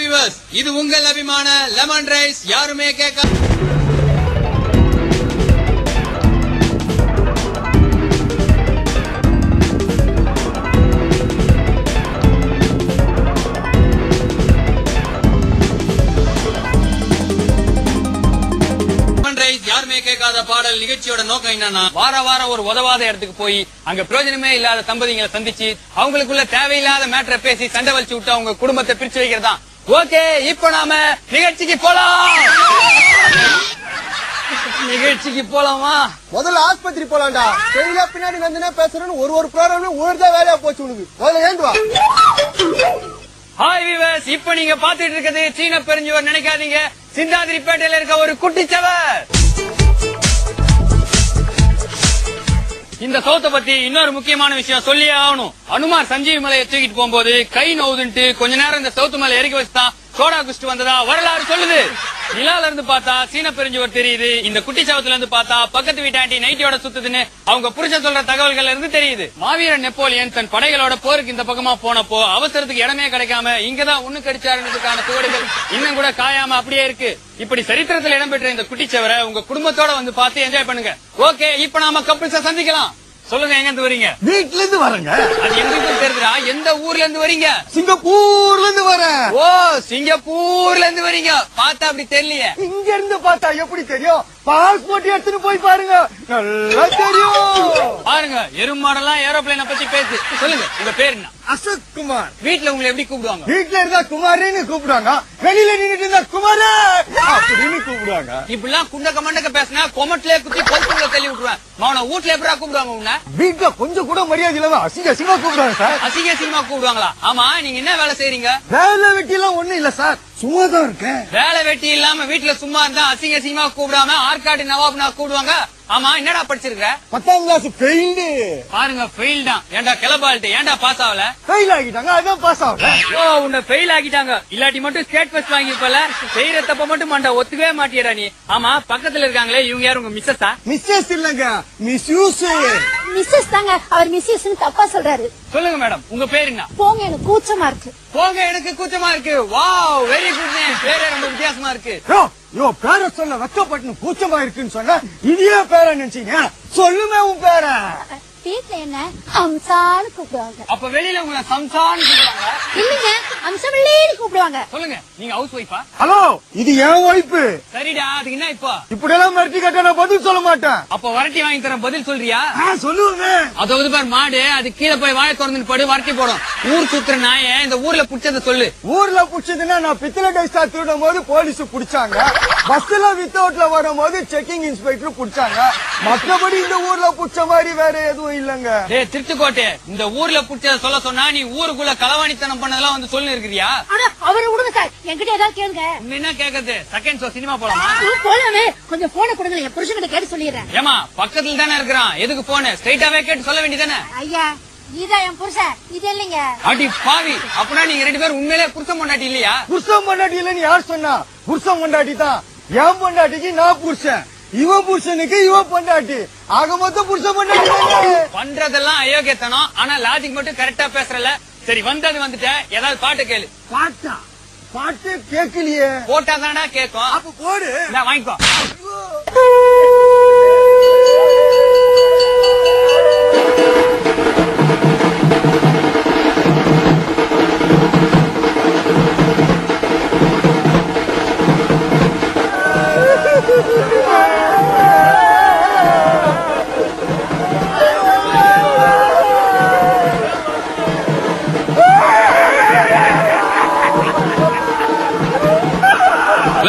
Viewers, இது உங்கள் அபிமான லெமன் ரைஸ் யாருமே கேட்க. யாருமே கேட்காத பாடல் நிகழ்ச்சியோட நோக்கம் என்னன்னா, வார வாரம் ஒரு உதவாத இடத்துக்கு போய் அங்க பிரயோஜனமே இல்லாத தம்பதிகளை சந்திச்சு அவங்களுக்குள்ள தேவையில்லாத மேட்டரை பேசி சண்டை வலிச்சு விட்டு அவங்க குடும்பத்தை பிரிச்சு வைக்கிறதா. ஓகே, இப்ப நாம நிகழ்ச்சிக்கு போலாம். நிகழ்ச்சிக்கு போலாமா? முதல்ல ஆஸ்பத்திரி போலாம்டா. சரியா பின்னாடி வந்து பேசுறேன்னு ஒரு ப்ரோக்ராம் ஒருதான் வேலையா போச்சு உனக்கு. முதல்ல ஏந்துவா. ஹாய் வியூவர்ஸ், இப்ப நீங்க பாத்துட்டு இருக்கிறது சீன பெருஞ்சுவர் நினைக்காதீங்க, சிந்தாதிரிப்பேட்டையில இருக்க ஒரு குட்டிச்சவர். இந்த சோத்தை பத்தி இன்னொரு முக்கியமான விஷயம் சொல்லியே ஆகணும். அனுமார் சஞ்சீவி மலையை தூக்கிட்டு போகும்போது கை நோவுதுன்ட்டு கொஞ்ச நேரம் இந்த சவுத்து மலை இறக்கி வச்சுதான் சோடா குடிச்சிட்டு வந்ததா வரலாறு சொல்லுது. நிலால இருந்து பார்த்தா சீன பெருஞ்சுவர் தெரியுது, இந்த குட்டி சவத்துல இருந்து பார்த்தா பக்கத்து வீட்டாண்டி நைட்டியோட சுத்துதுன்னு அவங்க புருஷன் சொல்ற தகவல்கள் இருந்து தெரியுது. மாவீரன் நெப்போலியன் தன் படைகளோட போருக்கு இந்த பக்கமா போனப்போ அவசரத்துக்கு இடமே கிடைக்காம இங்கதான் ஒண்ணு கடிச்சாருன்றதுக்கான சுவடுகள் இன்னும் கூட காயாம அப்படியே இருக்கு. இப்படி சரித்திரத்தில் இடம்பெற்ற இந்த குட்டிச்சவரை உங்க குடும்பத்தோட வந்து பார்த்து என்ஜாய் பண்ணுங்க. ஓகே, இப்ப நாம கப்பிள்ஸ சந்திக்கலாம். சொல்லுங்க, எங்க இருந்து வரீங்க? வீட்டுல இருந்து வரங்க. அது எங்களுக்கு தெரியுதுடா. எந்த ஊர்ல இருந்து வரீங்க? சிங்கப்பூர்ல இருந்து வரேன். ஓ, சிங்கப்பூர்ல இருந்து வரீங்க. பார்த்தா அப்படி தெரியலையே. இங்க இருந்து பார்த்தா எப்படி தெரியும்? பாஸ்போர்ட் எடுத்துட்டு போய் பாருங்க, நல்லா தெரியும். பாருங்க, எருமாடெல்லாம் ஏரோப்ளைனை பத்தி பேசு. சொல்லுங்க, உங்க பேர் என்ன? அசோக் குமார். வீட்டுல உங்களை எப்படி கூப்பிடுவாங்க? வீட்டுல இருந்தா குமாரன்னு கூப்பிடுவாங்க, வெளியில நின்னுட்டு இருந்தா குமார அப்படின்னு கூப்பிடுவாங்க. இப்படிலாம் குண்டக்க மண்டக்க பேசினா கொமட்டிலே குத்தி கொல்புல தள்ளி விட்டுருவேன். அவனை வீட்டுல எப்படா கூப்பிடுவாங்க? உன்ன வீட்டுல கொஞ்சம் கூட மரியாதை இல்லாம அசிங்க அசிங்கமா கூப்பிடுவாங்க சார். அசிங்க அசிங்கமா கூப்பிடுவாங்களா? ஆமா, நீங்க என்ன வேலை செய்றீங்க? வேலை வெட்டி எல்லாம் ஒண்ணும் இல்ல சார், சும்மாதான் இருக்கேன். வேலை வெட்டி இல்லாம வீட்டுல சும்மா இருந்தா அசிங்க அசிங்கமா கூப்பிடாம ஆற்காடு நவாப்னா கூப்பிடுவாங்க. ஆமா, என்னடா படிச்சிருக்க? 10ஆம் கிளாஸ் ஃபெயில்டு. பாருங்க, ஃபெயில் தான். ஏன்டா கிளப்பால்ட்டு ஏன்டா பாஸ் ஆகல? ஃபெயில் ஆகிட்டாங்க, அதான் பாஸ் ஆகல. ஓ, உன்னை ஃபெயில் ஆகிட்டாங்க. இல்லாட்டி மட்டும் ஸ்டேட் ஃபர்ஸ்ட் வாங்கிப்பல. செய்யற தப்ப மட்டும் மண்ட ஒத்துக்கவே மாட்டியடா நீ. ஆமா, பக்கத்துல இருக்காங்களே இவங்க யாரு? உங்க மிஸ்ஸஸா? மிஸ்ஸஸ் இல்லங்க, மிஸ்யூஸ். மிஸ்ஸஸ் தாங்க. அவர் மிஸ்யூஸ் தப்பா சொல்றாரு. சொல்லுங்க மேடம், உங்க பேர் என்ன? போங்க, எனக்கு கூச்சமா இருக்கு. போங்க, எனக்கு கூச்சமா இருக்கு. Wow, very good name. பேரே ரொம்ப வித்தியாசமா இருக்கு. யோ, பேர சொல்ல வெக்கப்பட்டு கூச்சமா இருக்குன்னு சொன்ன இதே பேர நினைச்சீங்க. சொல்லுமே உன் பேர. வீட்டுல என்ன அம்சான்னு கூப்பிடுவாங்க. அப்ப வெளியில உங்களை சம்சான்னு கூப்பிடுவாங்க? இல்லங்க, அம்சவள்ளின்னு கூப்பிடுவாங்க. சொல்லுங்க, நீங்க ஹவுஸ் ஒய்ஃபா? ஹலோ, இது என் ஒய்ஃபு. சரிடா, அதுக்கு என்ன இப்ப? இப்படி எல்லாம் மிரட்டி கேட்டா நான் பதில் சொல்ல மாட்டேன். அப்ப வரட்டி வாங்கி தர பதில் சொல்றியா? சொல்லுவேன். அதாவது பார், மாடு அது கீழே போய் வாழை திறந்து படு வரட்டி போடும். ஊர் சுத்துற நாய இந்த ஊர்ல புடிச்சத சொல்லு. ஊர்ல புடிச்சதுன்னா நான் பித்தளை டைஸ்டா திருடும் போது போலீஸ் புடிச்சாங்க, பஸ்ல வித்தவுட்ல வரும்போது செக்கிங் இன்ஸ்பெக்டர் புடிச்சாங்க. மற்றபடி இந்த ஊர்ல புடிச்ச மாதிரி வேற எதுவும் இல்லங்க. திருத்துக்கோட்டை, இந்த ஊர்ல புடிச்சத சொல்ல சொன்னா நீ ஊருக்குள்ள களவாணித்தனம் பண்ணதெல்லாம் வந்து சொல்லி இருக்கிறியா? அவரை விடுங்க சார், என்கிட்ட ஏதாவது கேளுங்க. என்ன கேக்குறது? செகண்ட் ஷோ சினிமா போலாமா? போலாமே, கொஞ்சம் போன கொடுங்க, என் புருஷன்கிட்ட கேட்டு சொல்லிடுறேன். ஏமா, பக்கத்துல தானே இருக்கிறான், எதுக்கு போன? ஸ்ட்ரைட்டாவே கேட்டு சொல்ல வேண்டியதானே? ஐயா, இதான் என் புருஷன், இது இல்லைங்க. அடி பாவி, அப்படின்னா நீங்க ரெண்டு பேரும் உண்மையிலே புருஷன் பொண்டாட்டி இல்லையா? புருஷன் பொண்டாட்டி இல்லன்னு யார் சொன்னா? புருஷன் பொண்டாட்டி தான். என் பொண்டாட்டிக்கு நான் புருஷன், இவன் புருஷனுக்கு இவன் பொண்டாட்டி. ஆக மொத்தம் புருஷன் பொண்டாட்டி. பண்றதெல்லாம் அயோக்கியத்தனம், ஆனா லாஜிக் மட்டும் கரெக்டா பேசுறல. சரி, வந்தது வந்துட்ட, ஏதாவது பாட்டு கேளு. பாட்டா? பாட்டு கேட்கலையே. போட்டா தானடா கேட்கும். அப்ப போடு. வாங்கிக்கோ.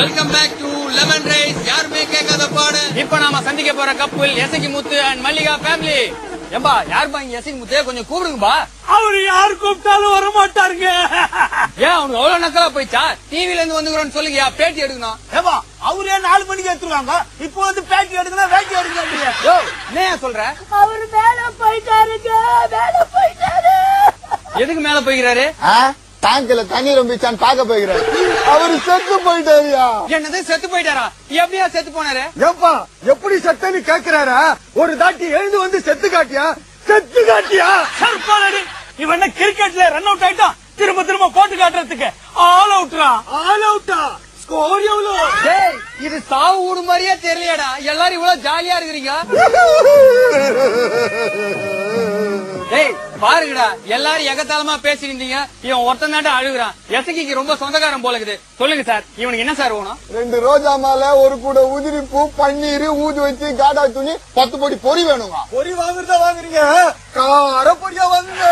Welcome back to lemon rice யாருமே கேட்காத பாடு. இப்ப நாம சந்திக்க போற கப்பல் எசகி முத்து அண்ட் மல்லிகா ஃபேமிலி. ஏம்பா, யாருப்பா இங்க எசகி முத்து? கொஞ்சம் கூப்பிடுங்கப்பா. அவரு யாரு கூப்பிட்டாலும் வர மாட்டாருங்க. ஏன் அவனுக்கு அவ்வளவு நக்கலா போயிச்சா? டிவில இருந்து வந்துக்கிறோன்னு சொல்லுங்க, பேட்டி எடுக்கணும். ஏப்பா, அவரே 4 மணிக்கு எடுத்துருவாங்க, இப்போ வந்து பேட்டி எடுக்கணும், வேட்டி எடுக்கணும். என்ன சொல்ற? அவரு மேல போயிட்டாருங்க, மேல போயிட்டாரு. எதுக்கு மேல போய்கிறாரு? டேங்க்ல தண்ணி ரொம்பிச்சான்னு பாக்க போகிறாரு. அவரு செத்து போயிட்டாருயா. என்னது, செத்து போயிட்டாரா? எப்படியா செத்து போனாரு? ஏப்பா, எப்படி செத்தன்னு கேக்குறாரா? ஒரு தாட்டி எழுந்து வந்து செத்து காட்டியா? செத்து காட்டியா? இவன் கிரிக்கெட்ல ரன் அவுட் ஆயிட்டான், திரும்ப திரும்ப போட்டு காட்டுறதுக்கு ஆல் அவுட்ரா. ஆல் அவுட்டா? ஸ்கோர் எவ்வளவு? டேய் இது சாவு ஊடு மாதிரியே தெரியலடா. எல்லாரும் இவ்வளவு ஜாலியா இருக்கிறீங்க. டேய் பாருங்கடா, எல்லாரும் எகத்தாளமா பேசிருந்தீங்க. இவன் ஒருத்தன் தாண்டா அழுகுறான். எசகிக்கு ரொம்ப சொந்தக்காரன் போல இருக்குது. சொல்லுங்க சார், இவனுக்கு என்ன சார் வேணும்? 2 ரோஜா மாலை, ஒரு கூட உதிரி பூ, பன்னீர், ஊது வச்சு, காடா துணி, 10 பொடி பொறி வேணுங்க. பொறி வாங்குறதா வாங்குறீங்க? கார பொடியா வாங்குங்க.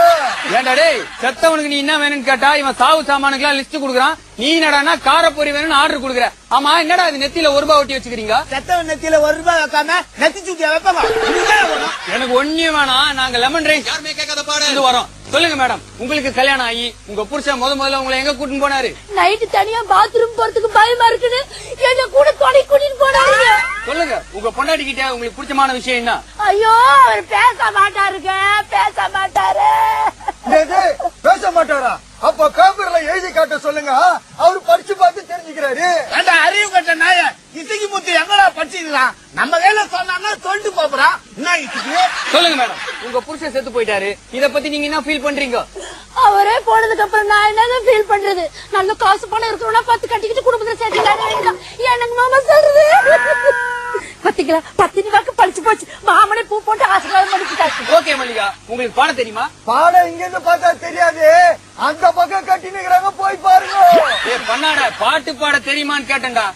ஏண்டா டேய், செத்தவனுக்கு நீ என்ன வேணும்னு கேட்டா இவன் சாவு சாமானுக்கு எல்லாம் லிஸ்ட் குடுக்குறான். நீ என்னடானா காரப்பொரி வேணும்னு ஆர்டர் குடுக்குற. ஆமா என்னடா இது நெத்தியில 1 ரூபாய் ஒட்டி வச்சுக்கிறீங்க? செத்தவன் நெத்தியில 1 ரூபாய் வைக்காம நெத்தி சூட்டியா வைப்பாங்க. எனக்கு ஒண்ணே வேணாம். நாங்க லெமன் ரைஸ் யாருமே கேட்காத பாடு வரோம். சொல்லுங்க மேடம், உங்களுக்கு கல்யாணம் ஆகி உங்க புருஷன் முதல்ல உங்களை எங்க கூட்டிட்டு போனாரு? நைட்டு தனியா பாத்ரூம் போறதுக்கு பயமா இருக்குன்னு என்ன கூட துணை கூட்டிட்டு போனாருங்க. சொல்லுங்க, உங்க பொண்டாட்டி கிட்ட உங்களுக்கு பிடிச்சமான விஷயம் என்ன? ஐயோ அவர் பேச மாட்டாருங்க, பேச மாட்டாரு. பேச மாட்டாரா? அப்ப பேப்பர்ல எழுதி காட்ட சொல்லுங்க, அவரு படிச்சு பார்த்து தெரிஞ்சுக்கிறாரு. அந்த அறிவு கட்ட நாய இசைக்கு முத்து எங்கடா படிச்சுக்கலாம்? நம்ம கையில சொன்னா சொல்லிட்டு போறான். என்ன இசைக்கு? சொல்லுங்க மேடம், உங்க புருஷன் செத்து போயிட்டாரு. இத பத்தி நீங்க என்ன ஃபீல் பண்றீங்க? அவரே போனதுக்கு அப்புறம் நான் என்னங்க ஃபீல் பண்றது? நல்ல காசு பணம் இருக்கிறவனா பார்த்து கட்டிக்கிட்டு குடும்பத்துல சேர்த்துக்காங்க. எனக்கு மாமா சொல்றது பத்திங்களா, 10 ரூபாய்க்கு பழிச்சு போச்சு. மாமனே பூ போட்டு ஆசீர்வாதம் பண்ணிக்கிட்டாச்சு. ஓகே மல்லிகா, உங்களுக்கு பாடம் தெரியுமா? பாடம் இங்க இருந்து பார்த்தா தெரியாது, அந்த பக்கம் கட்டினுக்கிறாங்க, போய் பாருங்க. பண்ணாட பாட்டு பாட தெரியுமான்னு கேட்டேன்டா.